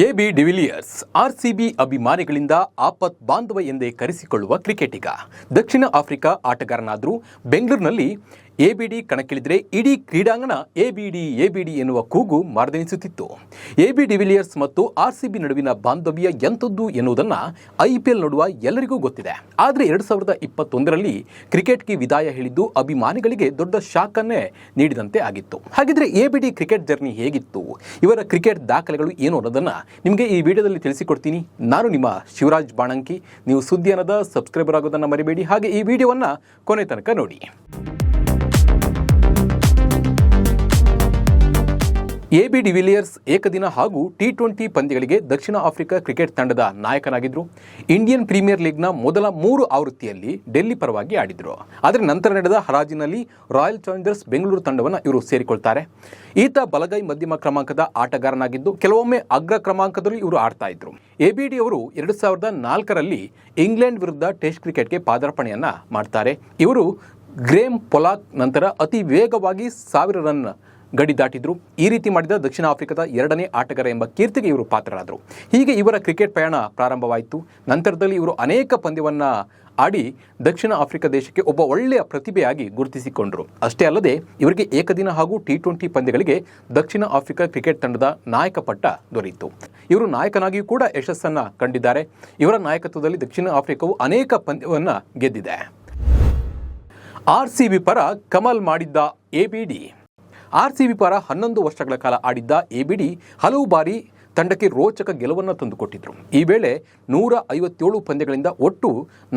AB de Villiers RCB ಅಭಿಮಾನಿಗಳಿಂದ ಆಪತ್ ಬಾಂಧವ ಎಂದೇ ಕರೆಸಿಕೊಳ್ಳುವ ಕ್ರಿಕೆಟಿಗ. ದಕ್ಷಿಣ ಆಫ್ರಿಕಾ ಆಟಗಾರನಾದರೂ ಬೆಂಗಳೂರಿನಲ್ಲಿ ಎಬಿಡಿ ಕಣಕ್ಕಿಳಿದರೆ ಇಡೀ ಕ್ರೀಡಾಂಗಣ ಎಬಿಡಿ ಎನ್ನುವ ಕೂಗು ಮಾರ್ದನಿಸುತ್ತಿತ್ತು. ಎಬಿ ಡಿವಿಲಿಯರ್ಸ್ ಮತ್ತು ಆರ್ಸಿಬಿ ನಡುವಿನ ಬಾಂಧವ್ಯ ಎಂಥದ್ದು ಎನ್ನುವುದನ್ನು IPL ನೋಡುವ ಎಲ್ಲರಿಗೂ ಗೊತ್ತಿದೆ. ಆದರೆ 2021ರಲ್ಲಿ ಕ್ರಿಕೆಟ್ಗೆ ವಿದಾಯ ಹೇಳಿದ್ದು ಅಭಿಮಾನಿಗಳಿಗೆ ದೊಡ್ಡ ಶಾಕನ್ನೇ ನೀಡಿದಂತೆ ಆಗಿತ್ತು. ಹಾಗಿದ್ರೆ ಎಬಿಡಿ ಕ್ರಿಕೆಟ್ ಜರ್ನಿ ಹೇಗಿತ್ತು, ಇವರ ಕ್ರಿಕೆಟ್ ದಾಖಲೆಗಳು ಏನು ಅನ್ನೋದನ್ನು ನಿಮಗೆ ಈ ವಿಡಿಯೋದಲ್ಲಿ ತಿಳಿಸಿಕೊಡ್ತೀನಿ. ನಾನು ನಿಮ್ಮ ಶಿವರಾಜ್ ಬಾಣಂಕಿ. ನೀವು ಸುದ್ದಿಯನ್ನದ ಸಬ್ಸ್ಕ್ರೈಬರ್ ಆಗೋದನ್ನು ಮರಿಬೇಡಿ. ಹಾಗೆ ಈ ವಿಡಿಯೋವನ್ನು ಕೊನೆ ತನಕ ನೋಡಿ. ಎಬಿ ಡಿವಿಲಿಯರ್ಸ್ ಏಕದಿನ ಹಾಗೂ T20 ಪಂದ್ಯಗಳಿಗೆ ದಕ್ಷಿಣ ಆಫ್ರಿಕಾ ಕ್ರಿಕೆಟ್ ತಂಡದ ನಾಯಕನಾಗಿದ್ದರು. ಇಂಡಿಯನ್ ಪ್ರೀಮಿಯರ್ ಲೀಗ್ನ ಮೊದಲ 3 ಆವೃತ್ತಿಯಲ್ಲಿ ಡೆಲ್ಲಿ ಪರವಾಗಿ ಆಡಿದರು. ಆದರೆ ನಂತರ ನಡೆದ ಹರಾಜಿನಲ್ಲಿ ರಾಯಲ್ ಚಾಲೆಂಜರ್ಸ್ ಬೆಂಗಳೂರು ತಂಡವನ್ನು ಇವರು ಸೇರಿಕೊಳ್ತಾರೆ. ಈತ ಬಲಗೈ ಮಧ್ಯಮ ಕ್ರಮಾಂಕದ ಆಟಗಾರನಾಗಿದ್ದು ಕೆಲವೊಮ್ಮೆ ಅಗ್ರ ಕ್ರಮಾಂಕದಲ್ಲಿ ಇವರು ಆಡ್ತಾ ಇದ್ರು. ಎಬಿಡಿ ಅವರು 2004ರಲ್ಲಿ ಇಂಗ್ಲೆಂಡ್ ವಿರುದ್ಧ ಟೆಸ್ಟ್ ಕ್ರಿಕೆಟ್ಗೆ ಪಾದಾರ್ಪಣೆಯನ್ನ ಮಾಡ್ತಾರೆ. ಇವರು ಗ್ರೇಮ್ ಪೊಲಾಕ್ ನಂತರ ಅತಿ ವೇಗವಾಗಿ 1000 ರನ್ ಗಡಿ ದಾಟಿದ್ರು. ಈ ರೀತಿ ಮಾಡಿದ ದಕ್ಷಿಣ ಆಫ್ರಿಕಾದ 2ನೇ ಆಟಗಾರ ಎಂಬ ಕೀರ್ತಿಗೆ ಇವರು ಪಾತ್ರರಾದರು. ಹೀಗೆ ಇವರ ಕ್ರಿಕೆಟ್ ಪಯಣ ಪ್ರಾರಂಭವಾಯಿತು. ನಂತರದಲ್ಲಿ ಇವರು ಅನೇಕ ಪಂದ್ಯವನ್ನು ಆಡಿ ದಕ್ಷಿಣ ಆಫ್ರಿಕಾ ದೇಶಕ್ಕೆ ಒಬ್ಬ ಒಳ್ಳೆಯ ಪ್ರತಿಭೆಯಾಗಿ ಗುರುತಿಸಿಕೊಂಡರು. ಅಷ್ಟೇ ಅಲ್ಲದೆ ಇವರಿಗೆ ಏಕದಿನ ಹಾಗೂ T20 ಪಂದ್ಯಗಳಿಗೆ ದಕ್ಷಿಣ ಆಫ್ರಿಕಾ ಕ್ರಿಕೆಟ್ ತಂಡದ ನಾಯಕ ಪಟ್ಟ ದೊರೆಯಿತು. ಇವರು ನಾಯಕನಾಗಿಯೂ ಕೂಡ ಯಶಸ್ಸನ್ನು ಕಂಡಿದ್ದಾರೆ. ಇವರ ನಾಯಕತ್ವದಲ್ಲಿ ದಕ್ಷಿಣ ಆಫ್ರಿಕಾವು ಅನೇಕ ಪಂದ್ಯವನ್ನು ಗೆದ್ದಿದೆ. ಆರ್ಸಿಬಿ ಪರ ಕಮಲ್ ಮಾಡಿದ್ದ ಎಬಿಡಿ. ಆರ್ಸಿಬಿ ಪರ 11 ವರ್ಷಗಳ ಕಾಲ ಆಡಿದ್ದ ಎಬಿಡಿ ಹಲವು ಬಾರಿ ತಂಡಕ್ಕೆ ರೋಚಕ ಗೆಲುವನ್ನು ತಂದುಕೊಟ್ಟಿದ್ರು. ಈ ವೇಳೆ 157 ಪಂದ್ಯಗಳಿಂದ ಒಟ್ಟು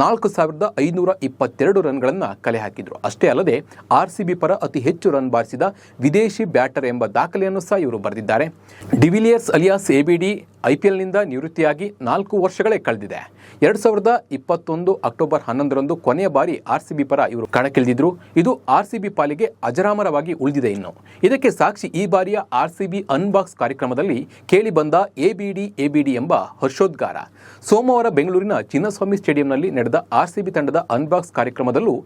4522 ರನ್ಗಳನ್ನು ಕಲೆ ಹಾಕಿದ್ರು. ಅಷ್ಟೇ ಅಲ್ಲದೆ ಆರ್ಸಿಬಿ ಪರ ಅತಿ ಹೆಚ್ಚು ರನ್ ಬಾರಿಸಿದ ವಿದೇಶಿ ಬ್ಯಾಟರ್ ಎಂಬ ದಾಖಲೆಯನ್ನು ಸಹ ಇವರು ಬರೆದಿದ್ದಾರೆ. ಡಿವಿಲಿಯರ್ಸ್ ಅಲಿಯಾಸ್ ಎಬಿಡಿ IPLನಿಂದ ನಿವೃತ್ತಿಯಾಗಿ 4 ವರ್ಷಗಳೇ ಕಳೆದಿದೆ. 2021 ಅಕ್ಟೋಬರ್ 11ರಂದು ಕೊನೆಯ ಬಾರಿ ಆರ್ಸಿಬಿ ಪರ ಇವರು ಕಣಕ್ಕಿಳಿದಿದ್ರು. ಇದು ಆರ್ಸಿಬಿ ಪಾಲಿಗೆ ಅಜರಾಮರವಾಗಿ ಉಳಿದಿದೆ. ಇನ್ನು ಇದಕ್ಕೆ ಸಾಕ್ಷಿ ಈ ಬಾರಿಯ ಆರ್ಸಿಬಿ ಅನ್ಬಾಕ್ಸ್ ಕಾರ್ಯಕ್ರಮದಲ್ಲಿ ಕೇಳಿ ಬಂದ ಎಬಿಡಿ ಎಂಬ ಹರ್ಷೋದ್ಗಾರ. ಸೋಮವಾರ ಬೆಂಗಳೂರಿನ ಚಿನ್ನಸ್ವಾಮಿ ಸ್ಟೇಡಿಯಂನಲ್ಲಿ ನಡೆದ ಆರ್ಸಿಬಿ ತಂಡದ ಅನ್ಬಾಕ್ಸ್ ಕಾರ್ಯಕ್ರಮದಲ್ಲೂ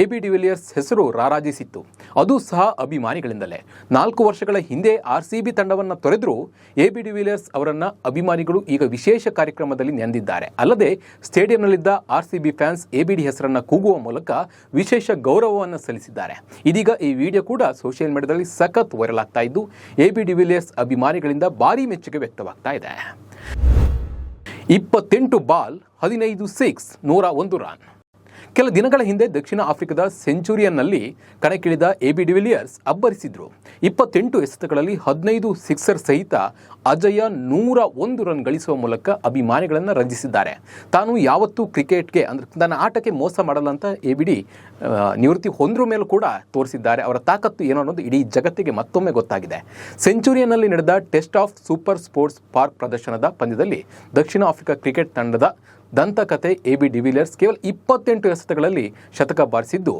ಎಬಿ ಡಿವಿಲಿಯರ್ಸ್ ಹೆಸರು ರಾರಾಜಿಸಿತ್ತು. ಅದು ಸಹ ಅಭಿಮಾನಿಗಳಿಂದಲೇ. 4 ವರ್ಷಗಳ ಹಿಂದೆ ಆರ್ಸಿಬಿ ತಂಡವನ್ನು ತೊರೆದರೂ ಎಬಿ ಡಿವಿಲಿಯರ್ಸ್ ಅವರನ್ನ ಅಭಿಮಾನಿಗಳು ಈಗ ವಿಶೇಷ ಕಾರ್ಯಕ್ರಮದಲ್ಲಿ ನೆಂದಿದ್ದಾರೆ. ಅಲ್ಲದೆ ಸ್ಟೇಡಿಯಂನಲ್ಲಿದ್ದ ಆರ್ಸಿಬಿ ಫ್ಯಾನ್ಸ್ ಎಬಿಡಿ ಹೆಸರನ್ನು ಕೂಗುವ ಮೂಲಕ ವಿಶೇಷ ಗೌರವವನ್ನು ಸಲ್ಲಿಸಿದ್ದಾರೆ. ಇದೀಗ ಈ ವಿಡಿಯೋ ಕೂಡ ಸೋಷಿಯಲ್ ಮೀಡಿಯಾದಲ್ಲಿ ಸಖತ್ ವೈರಲ್ ಆಗ್ತಾ ಇದ್ದು ಎಬಿ ಡಿವಿಲಿಯರ್ಸ್ ಅಭಿಮಾನಿಗಳಿಂದ ಭಾರೀ ಮೆಚ್ಚುಗೆ ವ್ಯಕ್ತವಾಗ್ತಾ ಇದೆ. 28 ಬಾಲ್ 15 ಸಿಕ್ಸ್ 101 ರನ್. ಕೆಲ ದಿನಗಳ ಹಿಂದೆ ದಕ್ಷಿಣ ಆಫ್ರಿಕಾದ ಸೆಂಚುರಿಯನ್ನಲ್ಲಿ ಕಣಕ್ಕಿಳಿದ ಎಬಿ ಡಿವಿಲಿಯರ್ಸ್ ಅಬ್ಬರಿಸಿದ್ರು. 28 ಎಸೆತಗಳಲ್ಲಿ 15 ಸಿಕ್ಸರ್ ಸಹಿತ ಅಜಯ 101 ರನ್ ಗಳಿಸುವ ಮೂಲಕ ಅಭಿಮಾನಿಗಳನ್ನು ರಂಜಿಸಿದ್ದಾರೆ. ತಾನು ಯಾವತ್ತೂ ಕ್ರಿಕೆಟ್ಗೆ ಅಂದರೆ ತನ್ನ ಆಟಕ್ಕೆ ಮೋಸ ಮಾಡಲ್ಲ ಅಂತ ಎಬಿಡಿ ನಿವೃತ್ತಿ ಹೊಂದ್ರ ಮೇಲೂ ಕೂಡ ತೋರಿಸಿದ್ದಾರೆ. ಅವರ ತಾಕತ್ತು ಏನೋ ಅನ್ನೋದು ಇಡೀ ಜಗತ್ತಿಗೆ ಮತ್ತೊಮ್ಮೆ ಗೊತ್ತಾಗಿದೆ. ಸೆಂಚುರಿಯನ್ನಲ್ಲಿ ನಡೆದ test of super sports park ಪ್ರದರ್ಶನದ ಪಂದ್ಯದಲ್ಲಿ ದಕ್ಷಿಣ ಆಫ್ರಿಕಾ ಕ್ರಿಕೆಟ್ ತಂಡದ ದಂತಕತೆ ಎಬಿ ಡಿವಿಲಿಯರ್ಸ್ ಕೇವಲ 28 ಎಸೆತಗಳಲ್ಲಿ ಶತಕ ಬಾರಿಸಿದ್ದು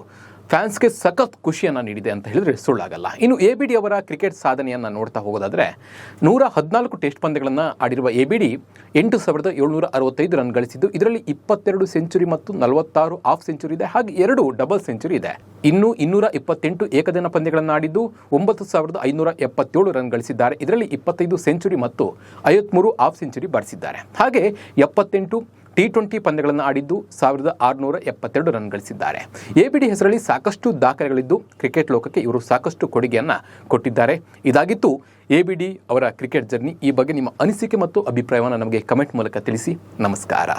ಫ್ಯಾನ್ಸ್ಗೆ ಸಖತ್ ಖುಷಿಯನ್ನು ನೀಡಿದೆ ಅಂತ ಹೇಳಿದ್ರೆ ಸುಳ್ಳಾಗಲ್ಲ. ಇನ್ನು ಎಬಿಡಿ ಅವರ ಕ್ರಿಕೆಟ್ ಸಾಧನೆಯನ್ನು ನೋಡ್ತಾ ಹೋಗೋದಾದರೆ 114 ಟೆಸ್ಟ್ ಪಂದ್ಯಗಳನ್ನು ಆಡಿರುವ ಎಬಿಡಿ 8765 ರನ್ ಗಳಿಸಿದ್ದು ಇದರಲ್ಲಿ 22 ಸೆಂಚುರಿ ಮತ್ತು 46 ಹಾಫ್ ಸೆಂಚುರಿ ಇದೆ. ಹಾಗೆ 2 ಡಬಲ್ ಸೆಂಚುರಿ ಇದೆ. ಇನ್ನು 228 ಏಕದಿನ ಪಂದ್ಯಗಳನ್ನು ಆಡಿದ್ದು 9577 ರನ್ ಗಳಿಸಿದ್ದಾರೆ. ಇದರಲ್ಲಿ 25 ಸೆಂಚುರಿ ಮತ್ತು 53 ಹಾಫ್ ಸೆಂಚುರಿ ಬಾರಿಸಿದ್ದಾರೆ. ಹಾಗೆ 78 T20 ಪಂದ್ಯಗಳನ್ನು ಆಡಿದ್ದು 1672 ರನ್ ಗಳಿಸಿದ್ದಾರೆ. ಎಬಿಡಿ ಹೆಸರಲ್ಲಿ ಸಾಕಷ್ಟು ದಾಖಲೆಗಳಿದ್ದು ಕ್ರಿಕೆಟ್ ಲೋಕಕ್ಕೆ ಇವರು ಸಾಕಷ್ಟು ಕೊಡುಗೆಯನ್ನು ಕೊಟ್ಟಿದ್ದಾರೆ. ಇದಾಗಿತ್ತು ಎಬಿಡಿ ಅವರ ಕ್ರಿಕೆಟ್ ಜರ್ನಿ. ಈ ಬಗ್ಗೆ ನಿಮ್ಮ ಅನಿಸಿಕೆ ಮತ್ತು ಅಭಿಪ್ರಾಯವನ್ನು ನಮಗೆ ಕಮೆಂಟ್ ಮೂಲಕ ತಿಳಿಸಿ. ನಮಸ್ಕಾರ.